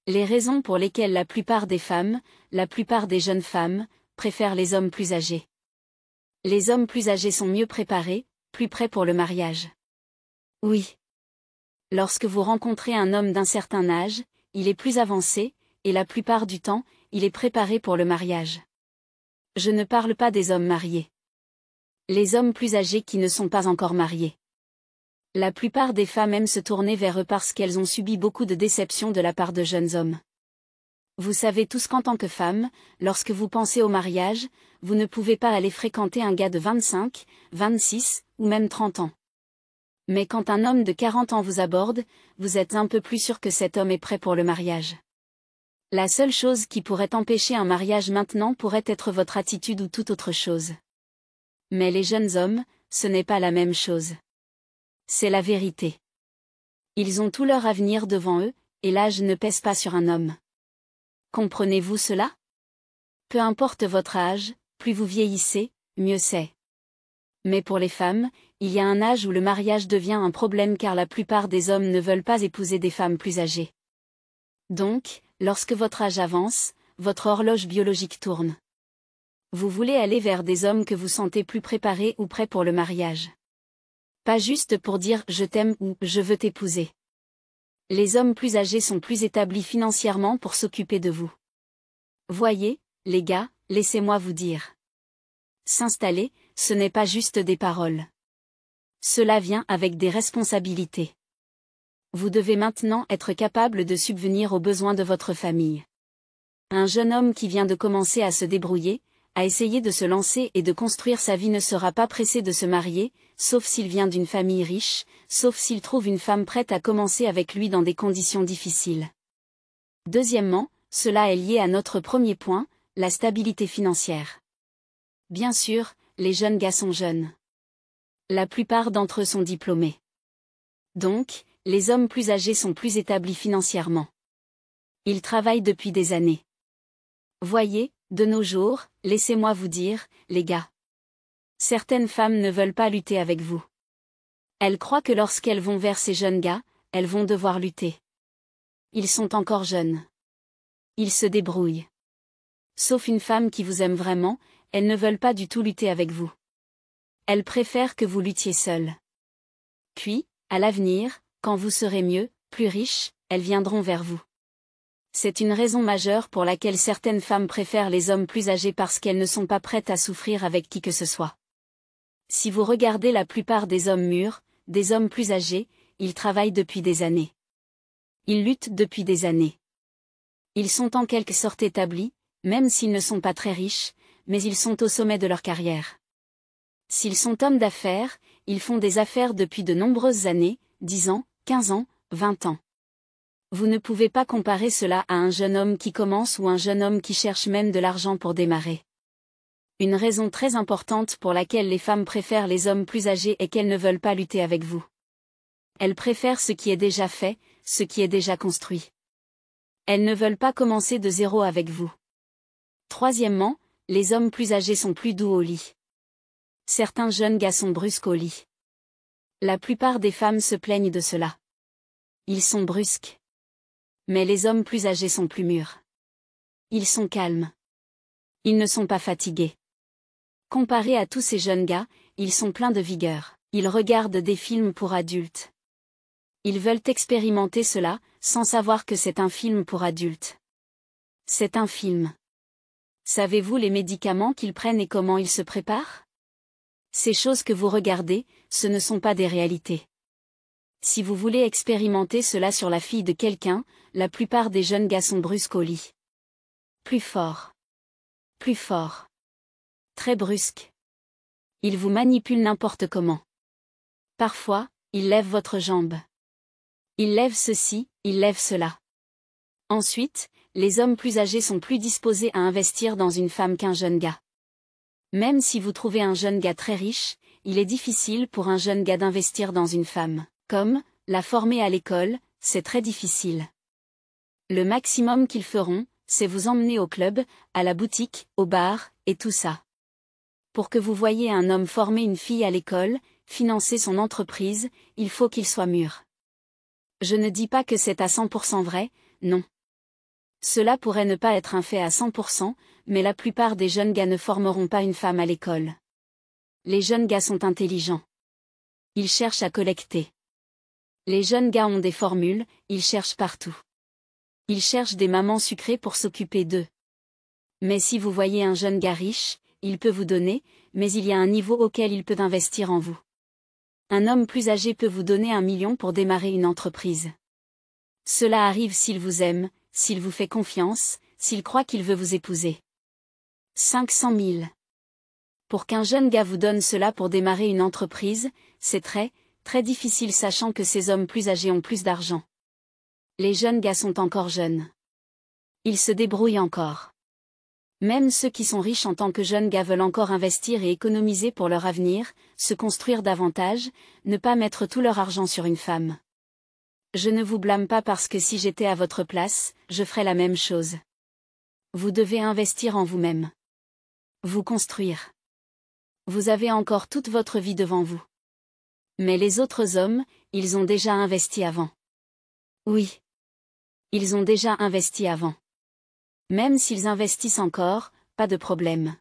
Les raisons pour lesquelles la plupart des femmes, la plupart des jeunes femmes, préfèrent les hommes plus âgés. Les hommes plus âgés sont mieux préparés, plus prêts pour le mariage. Oui. Lorsque vous rencontrez un homme d'un certain âge, il est plus avancé, et la plupart du temps, il est préparé pour le mariage. Je ne parle pas des hommes mariés. Les hommes plus âgés qui ne sont pas encore mariés. La plupart des femmes aiment se tourner vers eux parce qu'elles ont subi beaucoup de déceptions de la part de jeunes hommes. Vous savez tous qu'en tant que femme, lorsque vous pensez au mariage, vous ne pouvez pas aller fréquenter un gars de 25, 26, ou même 30 ans. Mais quand un homme de 40 ans vous aborde, vous êtes un peu plus sûr que cet homme est prêt pour le mariage. La seule chose qui pourrait empêcher un mariage maintenant pourrait être votre attitude ou toute autre chose. Mais les jeunes hommes, ce n'est pas la même chose. C'est la vérité. Ils ont tout leur avenir devant eux, et l'âge ne pèse pas sur un homme. Comprenez-vous cela? Peu importe votre âge, plus vous vieillissez, mieux c'est. Mais pour les femmes, il y a un âge où le mariage devient un problème car la plupart des hommes ne veulent pas épouser des femmes plus âgées. Donc, lorsque votre âge avance, votre horloge biologique tourne. Vous voulez aller vers des hommes que vous sentez plus préparés ou prêts pour le mariage. Pas juste pour dire « je t'aime » ou « je veux t'épouser ». Les hommes plus âgés sont plus établis financièrement pour s'occuper de vous. Voyez, les gars, laissez-moi vous dire. S'installer, ce n'est pas juste des paroles. Cela vient avec des responsabilités. Vous devez maintenant être capable de subvenir aux besoins de votre famille. Un jeune homme qui vient de commencer à se débrouiller, à essayer de se lancer et de construire sa vie ne sera pas pressé de se marier, sauf s'il vient d'une famille riche, sauf s'il trouve une femme prête à commencer avec lui dans des conditions difficiles. Deuxièmement, cela est lié à notre premier point, la stabilité financière. Bien sûr, les jeunes gars sont jeunes. La plupart d'entre eux sont diplômés. Donc, les hommes plus âgés sont plus établis financièrement. Ils travaillent depuis des années. Voyez, de nos jours, laissez-moi vous dire, les gars. Certaines femmes ne veulent pas lutter avec vous. Elles croient que lorsqu'elles vont vers ces jeunes gars, elles vont devoir lutter. Ils sont encore jeunes. Ils se débrouillent. Sauf une femme qui vous aime vraiment, elles ne veulent pas du tout lutter avec vous. Elles préfèrent que vous luttiez seul. Puis, à l'avenir, quand vous serez mieux, plus riche, elles viendront vers vous. C'est une raison majeure pour laquelle certaines femmes préfèrent les hommes plus âgés parce qu'elles ne sont pas prêtes à souffrir avec qui que ce soit. Si vous regardez la plupart des hommes mûrs, des hommes plus âgés, ils travaillent depuis des années. Ils luttent depuis des années. Ils sont en quelque sorte établis, même s'ils ne sont pas très riches, mais ils sont au sommet de leur carrière. S'ils sont hommes d'affaires, ils font des affaires depuis de nombreuses années, 10 ans, 15 ans, 20 ans. Vous ne pouvez pas comparer cela à un jeune homme qui commence ou un jeune homme qui cherche même de l'argent pour démarrer. Une raison très importante pour laquelle les femmes préfèrent les hommes plus âgés est qu'elles ne veulent pas lutter avec vous. Elles préfèrent ce qui est déjà fait, ce qui est déjà construit. Elles ne veulent pas commencer de zéro avec vous. Troisièmement, les hommes plus âgés sont plus doux au lit. Certains jeunes gars sont brusques au lit. La plupart des femmes se plaignent de cela. Ils sont brusques. Mais les hommes plus âgés sont plus mûrs. Ils sont calmes. Ils ne sont pas fatigués. Comparés à tous ces jeunes gars, ils sont pleins de vigueur. Ils regardent des films pour adultes. Ils veulent expérimenter cela, sans savoir que c'est un film pour adultes. C'est un film. Savez-vous les médicaments qu'ils prennent et comment ils se préparent? Ces choses que vous regardez, ce ne sont pas des réalités. Si vous voulez expérimenter cela sur la fille de quelqu'un, la plupart des jeunes gars sont brusques au lit. Plus fort. Plus fort. Très brusque. Ils vous manipulent n'importe comment. Parfois, ils lèvent votre jambe. Ils lèvent ceci, ils lèvent cela. Ensuite, les hommes plus âgés sont plus disposés à investir dans une femme qu'un jeune gars. Même si vous trouvez un jeune gars très riche, il est difficile pour un jeune gars d'investir dans une femme. Comme, la former à l'école, c'est très difficile. Le maximum qu'ils feront, c'est vous emmener au club, à la boutique, au bar, et tout ça. Pour que vous voyiez un homme former une fille à l'école, financer son entreprise, il faut qu'il soit mûr. Je ne dis pas que c'est à 100% vrai, non. Cela pourrait ne pas être un fait à 100%, mais la plupart des jeunes gars ne formeront pas une femme à l'école. Les jeunes gars sont intelligents. Ils cherchent à collecter. Les jeunes gars ont des formules, ils cherchent partout. Ils cherchent des mamans sucrées pour s'occuper d'eux. Mais si vous voyez un jeune gars riche, il peut vous donner, mais il y a un niveau auquel il peut investir en vous. Un homme plus âgé peut vous donner 1 million pour démarrer une entreprise. Cela arrive s'il vous aime, s'il vous fait confiance, s'il croit qu'il veut vous épouser. 500 000. Pour qu'un jeune gars vous donne cela pour démarrer une entreprise, c'est très, très difficile sachant que ces hommes plus âgés ont plus d'argent. Les jeunes gars sont encore jeunes. Ils se débrouillent encore. Même ceux qui sont riches en tant que jeunes gars veulent encore investir et économiser pour leur avenir, se construire davantage, ne pas mettre tout leur argent sur une femme. Je ne vous blâme pas parce que si j'étais à votre place, je ferais la même chose. Vous devez investir en vous-même. Vous construire. Vous avez encore toute votre vie devant vous. Mais les autres hommes, ils ont déjà investi avant. Oui. Ils ont déjà investi avant. Même s'ils investissent encore, pas de problème.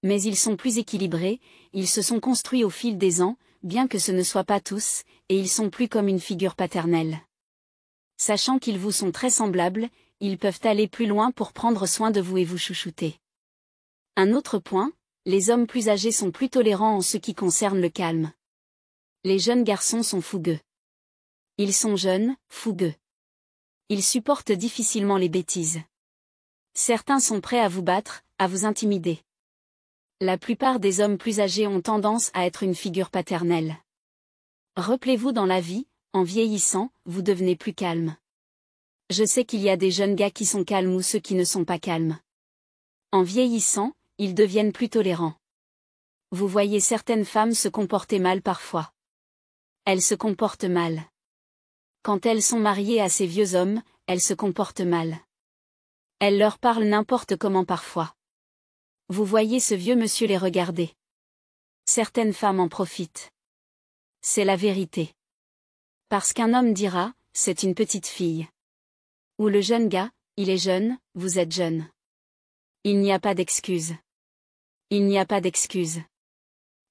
Mais ils sont plus équilibrés, ils se sont construits au fil des ans, bien que ce ne soit pas tous, et ils sont plus comme une figure paternelle. Sachant qu'ils vous sont très semblables, ils peuvent aller plus loin pour prendre soin de vous et vous chouchouter. Un autre point, les hommes plus âgés sont plus tolérants en ce qui concerne le calme. Les jeunes garçons sont fougueux. Ils sont jeunes, fougueux. Ils supportent difficilement les bêtises. Certains sont prêts à vous battre, à vous intimider. La plupart des hommes plus âgés ont tendance à être une figure paternelle. Rappelez-vous dans la vie, en vieillissant, vous devenez plus calme. Je sais qu'il y a des jeunes gars qui sont calmes ou ceux qui ne sont pas calmes. En vieillissant, ils deviennent plus tolérants. Vous voyez certaines femmes se comporter mal parfois. Elles se comportent mal. Quand elles sont mariées à ces vieux hommes, elles se comportent mal. Elles leur parlent n'importe comment parfois. Vous voyez ce vieux monsieur les regarder. Certaines femmes en profitent. C'est la vérité. Parce qu'un homme dira, c'est une petite fille. Ou le jeune gars, il est jeune, vous êtes jeune. Il n'y a pas d'excuse. Il n'y a pas d'excuse.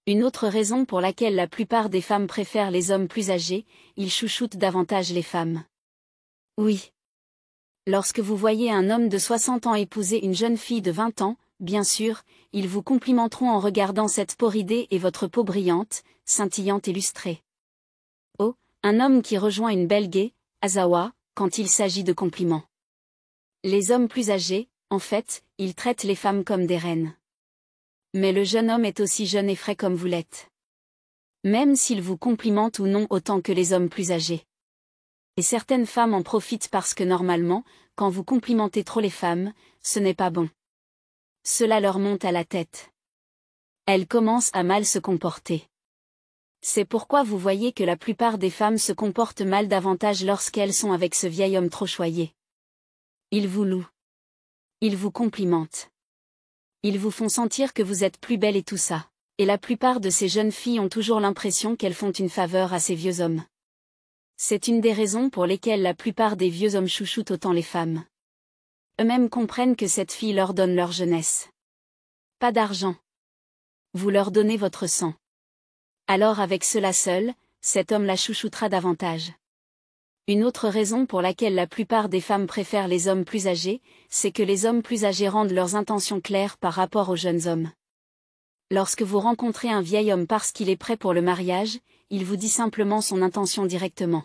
Une autre raison pour laquelle la plupart des femmes préfèrent les hommes plus âgés, ils chouchoutent davantage les femmes. Oui. Lorsque vous voyez un homme de 60 ans épouser une jeune fille de 20 ans, bien sûr, ils vous complimenteront en regardant cette peau ridée et votre peau brillante, scintillante et lustrée. Oh, un homme qui rejoint une belle gaie, Azawa, quand il s'agit de compliments. Les hommes plus âgés, en fait, ils traitent les femmes comme des reines. Mais le jeune homme est aussi jeune et frais comme vous l'êtes. Même s'il vous complimente ou non autant que les hommes plus âgés. Et certaines femmes en profitent parce que normalement, quand vous complimentez trop les femmes, ce n'est pas bon. Cela leur monte à la tête. Elles commencent à mal se comporter. C'est pourquoi vous voyez que la plupart des femmes se comportent mal davantage lorsqu'elles sont avec ce vieil homme trop choyé. Ils vous louent. Ils vous complimentent. Ils vous font sentir que vous êtes plus belle et tout ça. Et la plupart de ces jeunes filles ont toujours l'impression qu'elles font une faveur à ces vieux hommes. C'est une des raisons pour lesquelles la plupart des vieux hommes chouchoutent autant les femmes. Eux-mêmes comprennent que cette fille leur donne leur jeunesse. Pas d'argent. Vous leur donnez votre sang. Alors avec cela seul, cet homme la chouchoutera davantage. Une autre raison pour laquelle la plupart des femmes préfèrent les hommes plus âgés, c'est que les hommes plus âgés rendent leurs intentions claires par rapport aux jeunes hommes. Lorsque vous rencontrez un vieil homme parce qu'il est prêt pour le mariage, il vous dit simplement son intention directement.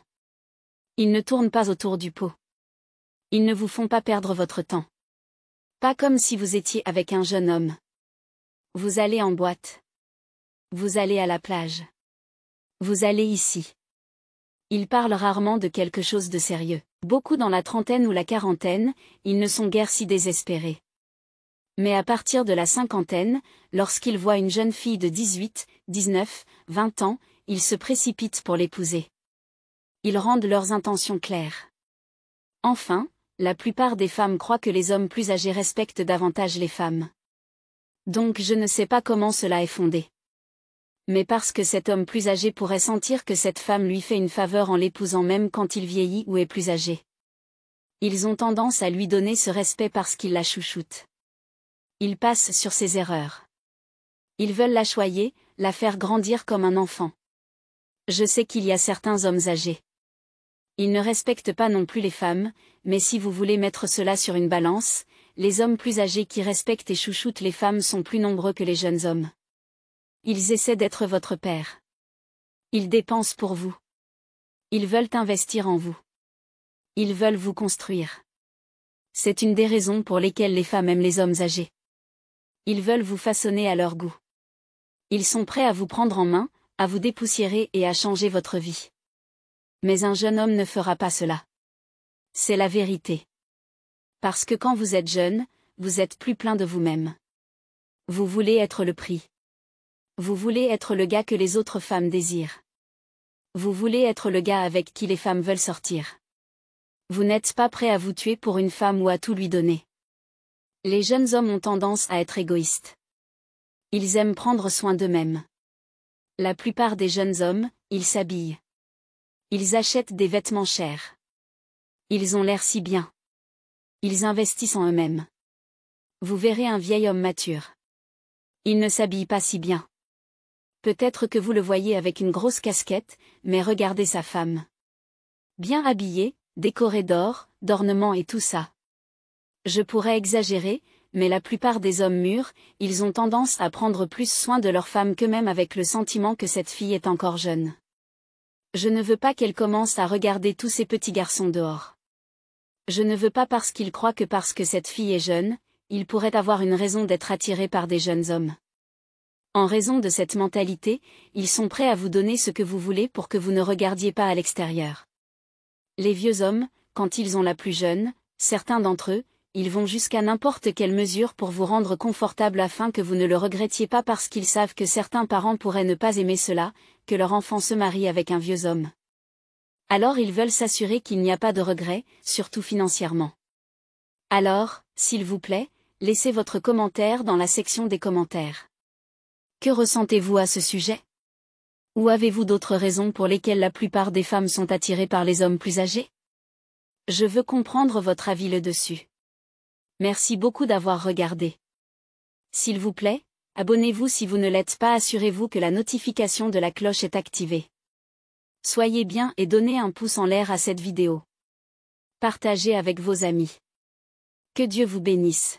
Ils ne tournent pas autour du pot. Ils ne vous font pas perdre votre temps. Pas comme si vous étiez avec un jeune homme. Vous allez en boîte. Vous allez à la plage. Vous allez ici. Ils parlent rarement de quelque chose de sérieux. Beaucoup dans la trentaine ou la quarantaine, ils ne sont guère si désespérés. Mais à partir de la cinquantaine, lorsqu'ils voient une jeune fille de 18, 19, 20 ans, ils se précipitent pour l'épouser. Ils rendent leurs intentions claires. Enfin, la plupart des femmes croient que les hommes plus âgés respectent davantage les femmes. Donc je ne sais pas comment cela est fondé. Mais parce que cet homme plus âgé pourrait sentir que cette femme lui fait une faveur en l'épousant même quand il vieillit ou est plus âgé. Ils ont tendance à lui donner ce respect parce qu'ils la chouchoutent. Ils passent sur ses erreurs. Ils veulent la choyer, la faire grandir comme un enfant. Je sais qu'il y a certains hommes âgés. Ils ne respectent pas non plus les femmes, mais si vous voulez mettre cela sur une balance, les hommes plus âgés qui respectent et chouchoutent les femmes sont plus nombreux que les jeunes hommes. Ils essaient d'être votre père. Ils dépensent pour vous. Ils veulent investir en vous. Ils veulent vous construire. C'est une des raisons pour lesquelles les femmes aiment les hommes âgés. Ils veulent vous façonner à leur goût. Ils sont prêts à vous prendre en main, à vous dépoussiérer et à changer votre vie. Mais un jeune homme ne fera pas cela. C'est la vérité. Parce que quand vous êtes jeune, vous êtes plus plein de vous-même. Vous voulez être le prix. Vous voulez être le gars que les autres femmes désirent. Vous voulez être le gars avec qui les femmes veulent sortir. Vous n'êtes pas prêt à vous tuer pour une femme ou à tout lui donner. Les jeunes hommes ont tendance à être égoïstes. Ils aiment prendre soin d'eux-mêmes. La plupart des jeunes hommes, ils s'habillent. Ils achètent des vêtements chers. Ils ont l'air si bien. Ils investissent en eux-mêmes. Vous verrez un vieil homme mature. Il ne s'habille pas si bien. Peut-être que vous le voyez avec une grosse casquette, mais regardez sa femme. Bien habillée, décorée d'or, d'ornements et tout ça. Je pourrais exagérer, mais la plupart des hommes mûrs, ils ont tendance à prendre plus soin de leur femme qu'eux-mêmes avec le sentiment que cette fille est encore jeune. Je ne veux pas qu'elle commence à regarder tous ces petits garçons dehors. Je ne veux pas parce qu'ils croient que parce que cette fille est jeune, ils pourraient avoir une raison d'être attirés par des jeunes hommes. En raison de cette mentalité, ils sont prêts à vous donner ce que vous voulez pour que vous ne regardiez pas à l'extérieur. Les vieux hommes, quand ils ont la plus jeune, certains d'entre eux, ils vont jusqu'à n'importe quelle mesure pour vous rendre confortable afin que vous ne le regrettiez pas parce qu'ils savent que certains parents pourraient ne pas aimer cela, que leur enfant se marie avec un vieux homme. Alors ils veulent s'assurer qu'il n'y a pas de regrets, surtout financièrement. Alors, s'il vous plaît, laissez votre commentaire dans la section des commentaires. Que ressentez-vous à ce sujet? Ou avez-vous d'autres raisons pour lesquelles la plupart des femmes sont attirées par les hommes plus âgés? Je veux comprendre votre avis là-dessus. Merci beaucoup d'avoir regardé. S'il vous plaît, abonnez-vous si vous ne l'êtes pas, assurez-vous que la notification de la cloche est activée. Soyez bien et donnez un pouce en l'air à cette vidéo. Partagez avec vos amis. Que Dieu vous bénisse.